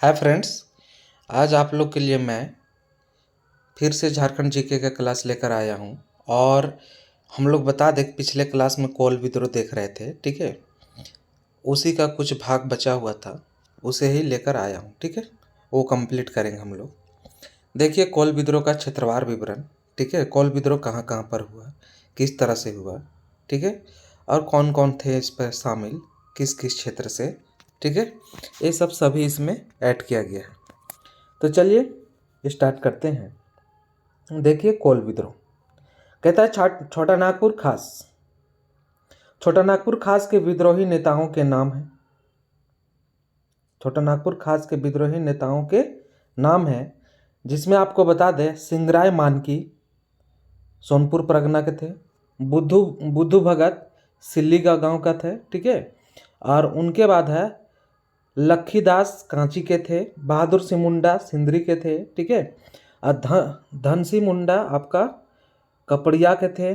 Hi friends. आज आप लोग के लिए मैं फिर से झारखंड जीके का क्लास लेकर आया हूँ। और हम लोग बता दें, पिछले क्लास में कोल विद्रोह देख रहे थे, ठीक है। उसी का कुछ भाग बचा हुआ था, उसे ही लेकर आया हूँ, ठीक है। वो कंप्लीट करेंगे हम लोग। देखिए, कोल विद्रोह का क्षेत्रवार विवरण, ठीक है। कोल विद्रोह कहाँ कहाँ पर हुआ, किस तरह से हुआ, ठीक है। और कौन कौन थे इस पर शामिल, किस किस क्षेत्र से, ठीक है। ये सब सभी इसमें ऐड किया गया है। तो चलिए स्टार्ट करते हैं। देखिए, कोल विद्रोह कहता है छोटा नागपुर खास। छोटा नागपुर खास के विद्रोही नेताओं के नाम हैं। छोटा नागपुर खास के विद्रोही नेताओं के नाम हैं, जिसमें आपको बता दें, सिंगराय मानकी सोनपुर परगना के थे। बुद्धू बुद्धू भगत सिल्लीगा गांव का थे, ठीक है। और उनके बाद है लक्खीदास कांची के थे। बहादुर सिंह मुंडा सिंदरी के थे, ठीक है। और धन सिंह मुंडा आपका कपड़िया के थे।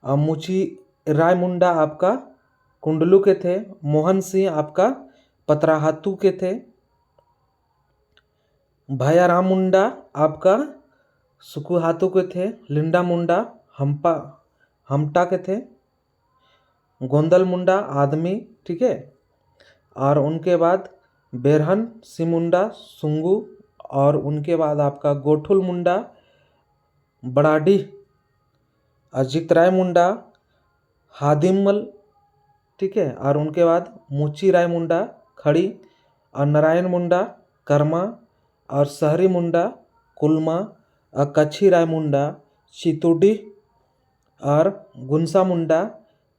और मुची राय मुंडा आपका कुंडलू के थे। मोहन सिंह आपका पतराहातू के थे। भैयाराम मुंडा आपका सुकुहातू के थे। लिंडा मुंडा हमटा के थे। गोंदल मुंडा आदमी, ठीक है। और उनके बाद बेरहन सिंह मुंडा सुंगू। और उनके बाद आपका गोठुल मुंडा बड़ाडी। अजित राय मुंडा हादिमल, ठीक है। और उनके बाद मुची राय मुंडा खड़ी। और नारायण मुंडा कर्मा। और शहरी मुंडा कुलमा। और कच्छी राय मुंडा चितुडी। और गुनसा मुंडा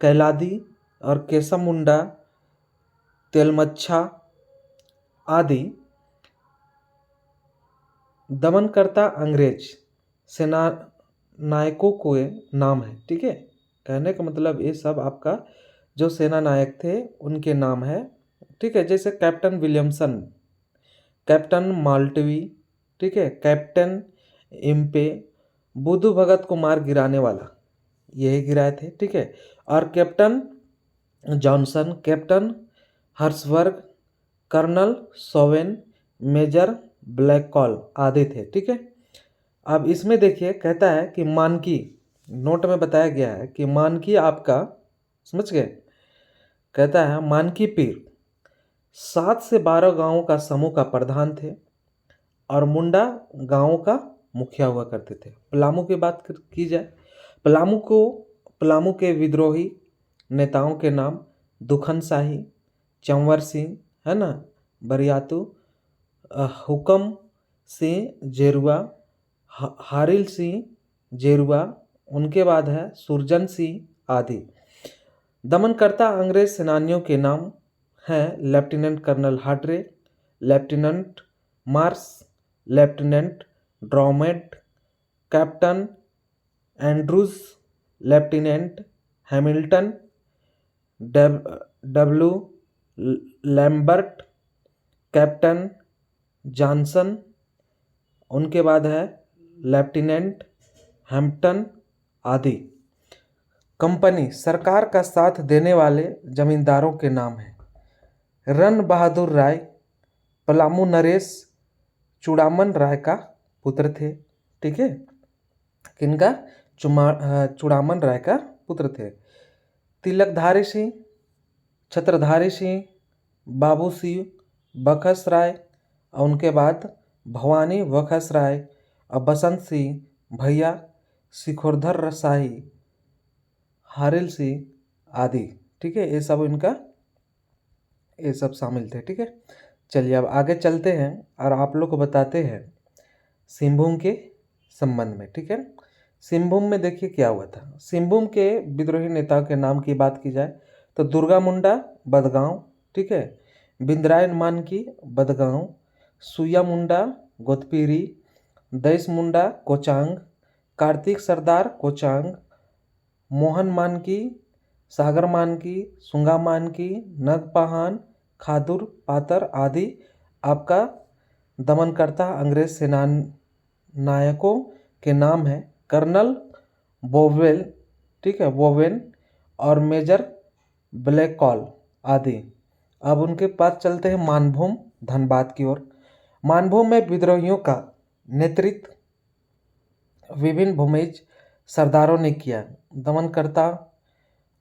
कैलादी। और केसम मुंडा तेलमच्छा आदि दमनकर्ता अंग्रेज सेना नायकों के नाम है, ठीक है। कहने का मतलब ये सब आपका जो सेना नायक थे उनके नाम है, ठीक है। जैसे कैप्टन विलियमसन, कैप्टन माल्टवी, ठीक है। कैप्टन इम्पे बुद्धू भगत को मार गिराने वाला, यही गिराए थे, ठीक है। और captain Johnson, captain Hersberg, colonel Sowen, major Blackcall आदि थे, ठीक है। अब इसमें देखिए, कहता है कि मानकी, नोट में बताया गया है कि मानकी आपका, समझ गए, कहता है मानकी पीर 7 से 12 गांवों का समूह का प्रधान थे। और मुंडा गांवों का मुखिया हुआ करते थे। पलामू की बात की जाए, पलामू के विद्रोही नेताओं के नाम दुखन शाही, चंवर सिंह, है ना, बरियातू, हुकम सिंह जेरुआ, हारिल सिंह जेरुआ। उनके बाद है सुरजन सिंह आदि। दमनकर्ता अंग्रेज सेनानियों के नाम हैं lieutenant colonel Hadre, lieutenant Mars, lieutenant Dromed, captain Andrews, lieutenant Hamilton, W Lambert, captain Johnson. उनके बाद है लेफ्टिनेंट हैम्पटन आदि। कंपनी सरकार का साथ देने वाले जमींदारों के नाम हैं रन बहादुर राय, पलामू नरेश चूड़ामन राय का पुत्र थे, ठीक है। किनका? चूड़ामन राय का पुत्र थे। तिलकधारी सिंह, छत्रधारी सिंह, बाबू सिंह बखस राय। और उनके बाद भवानी बखस राय और बसंत सिंह भैया, शिखोरधर रसाही, हारिल सिंह आदि, ठीक है। ये सब इनका, ये सब शामिल थे, ठीक है। चलिए अब आगे चलते हैं और आप लोग को बताते हैं सिंहभूम के संबंध में, ठीक है। सिंहभूम में देखिए क्या हुआ था। सिंहभूम के विद्रोही नेताओं के नाम की बात की जाए तो दुर्गा मुंडा बदगांव, ठीक है। बिंद्रायन मानकी बदगांव, सुया मुंडा गोतपीरी, दैस मुंडा कोचांग, कार्तिक सरदार कोचांग, मोहन मानकी, सागर मानकी, सुंगा मानकी, नगपहान, खादुर पातर आदि आपका दमनकर्ता अंग्रेज सेना नायकों के नाम हैं। कर्नल बोवेल, ठीक है, बोवेन और मेजर ब्लैककॉल आदि। अब उनके पास चलते हैं मानभूम धनबाद की ओर। मानभूम में विद्रोहियों का नेतृत्व विभिन्न भूमिज सरदारों ने किया। दमनकर्ता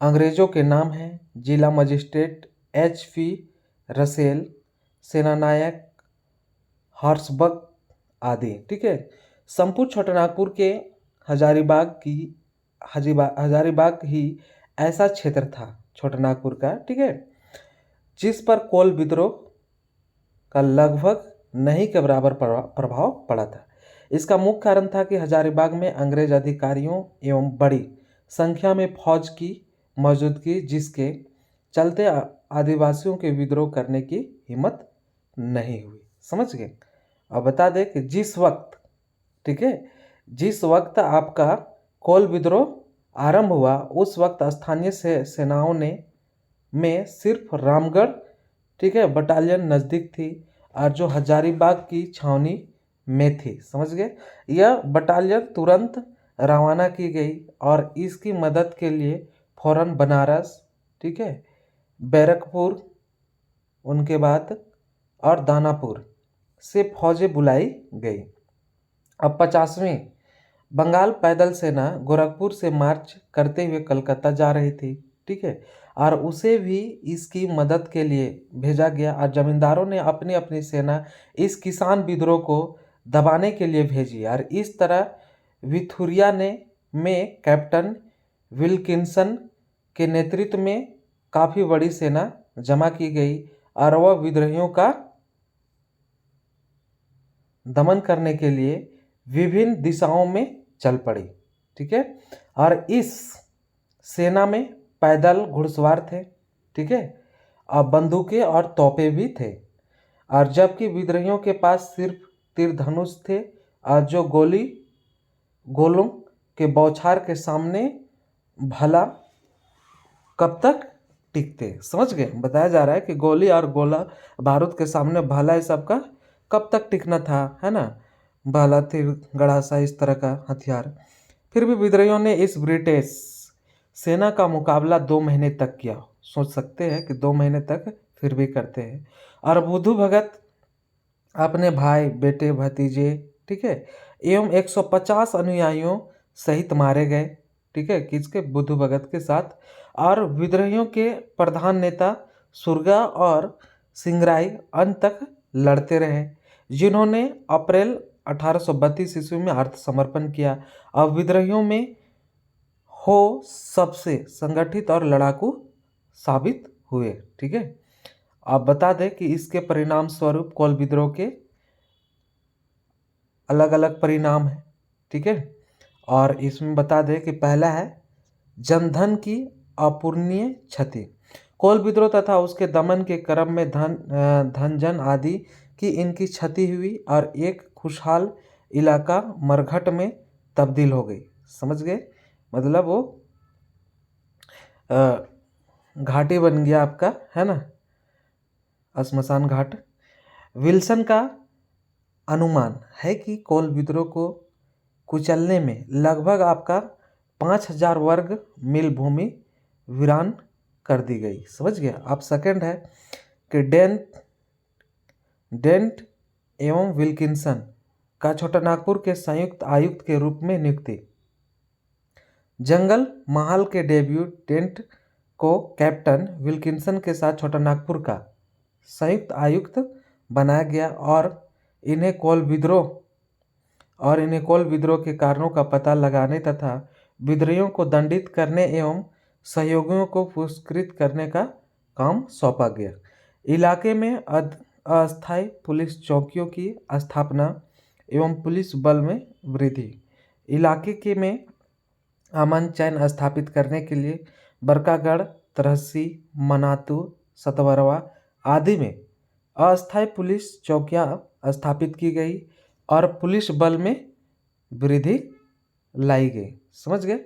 अंग्रेजों के नाम हैं जिला मजिस्ट्रेट HP रसेल, सेनानायक हॉर्सबर्ग आदि। ठीक है। संपूर्ण छोटानागपुर के हजारीबाग ही ऐसा क्षेत्र था छोटानागपुर का, ठीक है, जिस पर कोल विद्रोह का लगभग नहीं के बराबर प्रभाव पड़ा था। इसका मुख्य कारण था कि हजारीबाग में अंग्रेज अधिकारियों एवं बड़ी संख्या में फौज की मौजूदगी, जिसके चलते आदिवासियों के विद्रोह करने की हिम्मत नहीं हुई। समझ गए। अब बता दें कि जिस वक्त, ठीक है, जिस वक्त आपका कोल विद्रोह आरंभ हुआ उस वक्त स्थानीय सेनाओं ने में सिर्फ रामगढ़, ठीक है, बटालियन नज़दीक थी और जो हजारीबाग की छावनी में थी। समझ गए। यह बटालियन तुरंत रवाना की गई और इसकी मदद के लिए फौरन बनारस, ठीक है, बैरकपुर, उनके बाद और दानापुर से फौजें बुलाई गई। अब 50वीं बंगाल पैदल सेना गोरखपुर से मार्च करते हुए कलकत्ता जा रही थी, ठीक है, और उसे भी इसकी मदद के लिए भेजा गया और जमींदारों ने अपनी अपनी सेना इस किसान विद्रोह को दबाने के लिए भेजी और इस तरह विथुरिया में कैप्टन विल्किंसन के नेतृत्व में काफ़ी बड़ी सेना जमा की गई और वह विद्रोहियों का दमन करने के लिए विभिन्न दिशाओं में चल पड़ी। ठीक है। और इस सेना में पैदल घुड़सवार थे, ठीक है, और बंदूकें और तोपें भी थे, और जबकि विद्रोहियों के पास सिर्फ तीर धनुष थे और जो गोलों के बौछार के सामने भला कब तक टिकते। समझ गए। बताया जा रहा है कि गोली और गोला बारूद के सामने भला इस सबका कब तक टिकना था, है ना, भाला, तीर, गड़ासा, इस तरह का हथियार। फिर भी विद्रोहियों ने इस ब्रिटिश सेना का मुकाबला 2 महीने तक किया। सोच सकते हैं कि 2 महीने तक फिर भी करते हैं। और बुद्धू भगत अपने भाई, बेटे, भतीजे, ठीक है, एवं 150 अनुयायियों सहित मारे गए। ठीक है, किसके? बुद्धू भगत के साथ। और विद्रोहियों के प्रधान नेता सुरगा और सिंगराई अंत तक लड़ते रहे, जिन्होंने अप्रैल 1832 ईस्वी में आत्मसमर्पण किया। अब विद्रोहियों में हो सबसे संगठित और लड़ाकू साबित हुए। ठीक है। आप बता दें कि इसके परिणाम स्वरूप कोल विद्रोह के अलग अलग परिणाम हैं। ठीक है। और इसमें बता दें कि पहला है जनधन की अपूरणीय क्षति। कोल विद्रोह तथा उसके दमन के क्रम में धन जन आदि की इनकी क्षति हुई और एक खुशहाल इलाका मरघट में तब्दील हो गई। समझ गए। मतलब वो घाटी बन गया आपका, है ना, श्मशान घाट। विल्सन का अनुमान है कि कोल विद्रोह को कुचलने में लगभग आपका 5000 वर्ग मील भूमि वीरान कर दी गई। समझ गया। अब सेकंड है कि डेंट एवं विल्किंसन का छोटानागपुर के संयुक्त आयुक्त के रूप में नियुक्ति। जंगल महल के डेब्यू डेंट को कैप्टन विल्किंसन के साथ छोटानागपुर का संयुक्त आयुक्त बनाया गया और इन्हें कोल विद्रोह के कारणों का पता लगाने तथा विद्रोहियों को दंडित करने एवं सहयोगियों को पुरस्कृत करने का काम सौंपा गया। इलाके में अस्थायी पुलिस चौकियों की स्थापना एवं पुलिस बल में वृद्धि। इलाके के में अमन चैन स्थापित करने के लिए बरकागढ़, तरहसी, मनातू, सतवरवा आदि में अस्थायी पुलिस चौकियां स्थापित की गई और पुलिस बल में वृद्धि लाई गई। समझ गए।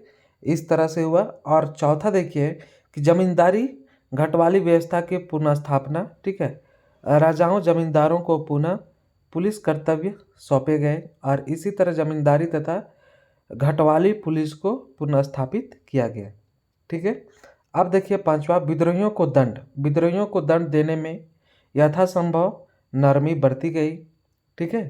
इस तरह से हुआ। और चौथा देखिए कि जमींदारी घटवाली व्यवस्था के पुनः स्थापना। ठीक है। राजाओं जमींदारों को पुनः पुलिस कर्तव्य सौंपे गए और इसी तरह जमींदारी तथा घटवाली पुलिस को पुनः स्थापित किया गया। ठीक है। अब देखिए पांचवा, विद्रोहियों को दंड। विद्रोहियों को दंड देने में यथासंभव नरमी बरती गई। ठीक है।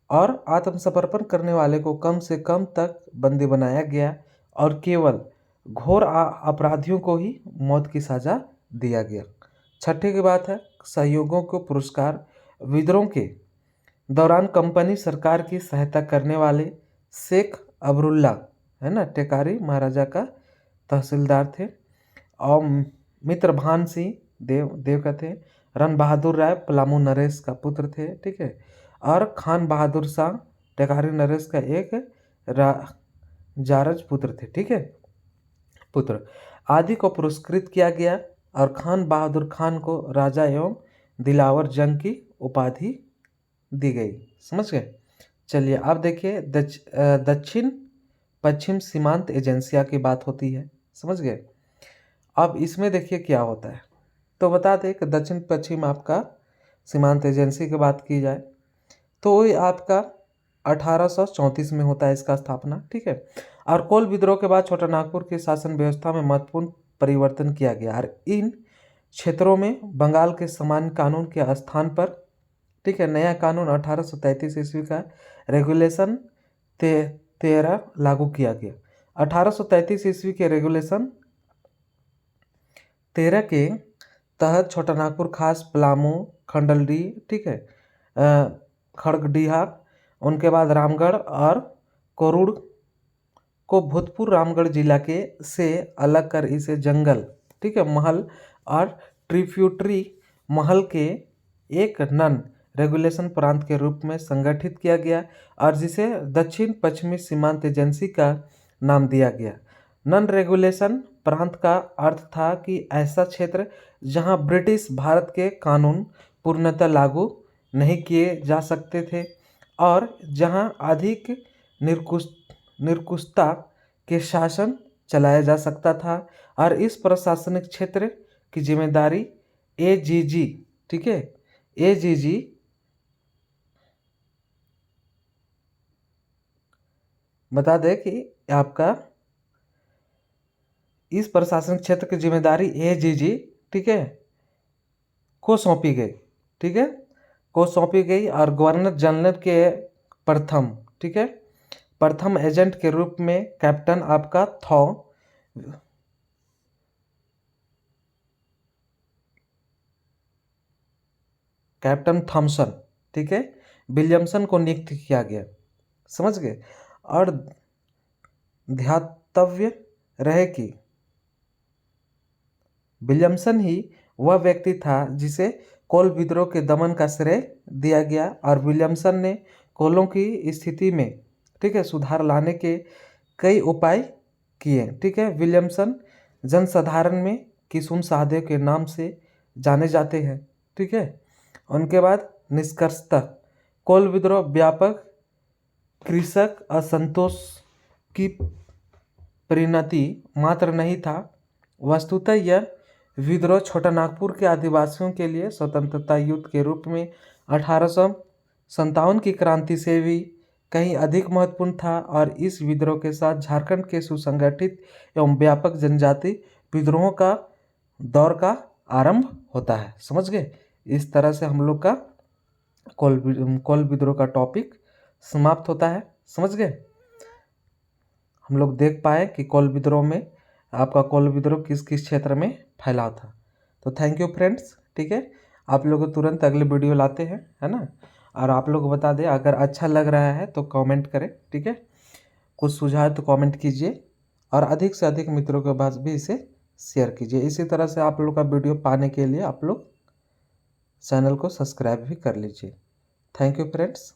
और आत्मसमर्पण करने वाले को कम से कम तक बंदी बनाया गया और केवल घोर अपराधियों को ही मौत की सजा दिया गया। छठे की बात है सहयोगों को पुरस्कार। विद्रोह के दौरान कंपनी सरकार की सहायता करने वाले शेख अबरुल्ला, है ना, टेकारी महाराजा का तहसीलदार थे, और मित्रभान सिंह देव का थे। रण बहादुर राय पलामू नरेश का पुत्र थे, ठीक है। और खान बहादुर शाह टेकारी नरेश का एक जारज पुत्र थे, ठीक है, पुत्र आदि को पुरस्कृत किया गया और खान बहादुर खान को राजा एवं दिलावर जंग की उपाधि दी गई। समझ गए। चलिए अब देखिए दक्षिण पश्चिम सीमांत एजेंसिया की बात होती है। समझ गए। अब इसमें देखिए क्या होता है। तो बता दें कि दक्षिण पश्चिम आपका सीमांत एजेंसी की बात की जाए तो ये आपका 1834 में होता है इसका स्थापना, ठीक है। और कोल विद्रोह के बाद छोटा नागपुर की शासन व्यवस्था में महत्वपूर्ण परिवर्तन किया गया और इन क्षेत्रों में बंगाल के सामान्य कानून के स्थान पर, ठीक है, नया कानून 1833 ईस्वी का रेगुलेशन 13 लागू किया गया। 1833 ईस्वी के रेगुलेशन 13 के तहत छोटा नागपुर खास पलामू खंडलडी, ठीक है, खड़गडीहा, उनके बाद रामगढ़ और कोरुड़ को भूतपूर्व रामगढ़ जिला के से अलग कर इसे जंगल, ठीक है, महल और ट्रिब्यूटरी महल के एक नन रेगुलेशन प्रांत के रूप में संगठित किया गया और जिसे दक्षिण पश्चिमी सीमांत एजेंसी का नाम दिया गया। नन रेगुलेशन प्रांत का अर्थ था कि ऐसा क्षेत्र जहां ब्रिटिश भारत के कानून पूर्णतः लागू नहीं किए जा सकते थे और जहां अधिक निरंकुशता के शासन चलाया जा सकता था। और इस प्रशासनिक क्षेत्र की जिम्मेदारी एजीजी, ठीक है, एजीजी बता दें कि आपका इस प्रशासनिक क्षेत्र की जिम्मेदारी एजीजी, ठीक है, को सौंपी गई, ठीक है, को सौंपी गई और गवर्नर जनरल के प्रथम, ठीक है, प्रथम एजेंट के रूप में कैप्टन आपका कैप्टन थॉमसन, ठीक है, विलियमसन को नियुक्त किया गया। समझ गए। और ध्यातव्य रहे कि विलियमसन ही वह व्यक्ति था जिसे कोल विद्रोह के दमन का श्रेय दिया गया और विलियमसन ने कोलों की स्थिति में, ठीक है, सुधार लाने के कई उपाय किए, ठीक है। विलियमसन जनसाधारण में किशुन सहदेव के नाम से जाने जाते हैं, ठीक है। उनके बाद निष्कर्षतः कोल विद्रोह व्यापक कृषक असंतोष की परिणति मात्र नहीं था, वस्तुतः यह विद्रोह छोटा नागपुर के आदिवासियों के लिए स्वतंत्रता युद्ध के रूप में 1857 की क्रांति से भी कहीं अधिक महत्वपूर्ण था और इस विद्रोह के साथ झारखंड के सुसंगठित एवं व्यापक जनजाति विद्रोहों का दौर का आरंभ होता है। समझ गए। इस तरह से हम लोग का कोल विद्रोह का टॉपिक समाप्त होता है। समझ गए। हम लोग देख पाए कि कोल विद्रोह में आपका कोल विद्रोह किस किस क्षेत्र में फैला था। तो थैंक यू फ्रेंड्स, ठीक है। आप लोग तुरंत अगले वीडियो लाते हैं, है ना। और आप लोग बता दें अगर अच्छा लग रहा है तो कमेंट करें, ठीक है। कुछ सुझाव तो कमेंट कीजिए और अधिक से अधिक मित्रों के पास भी इसे शेयर कीजिए। इसी तरह से आप लोग का वीडियो पाने के लिए आप लोग चैनल को सब्सक्राइब भी कर लीजिए। Thank you friends.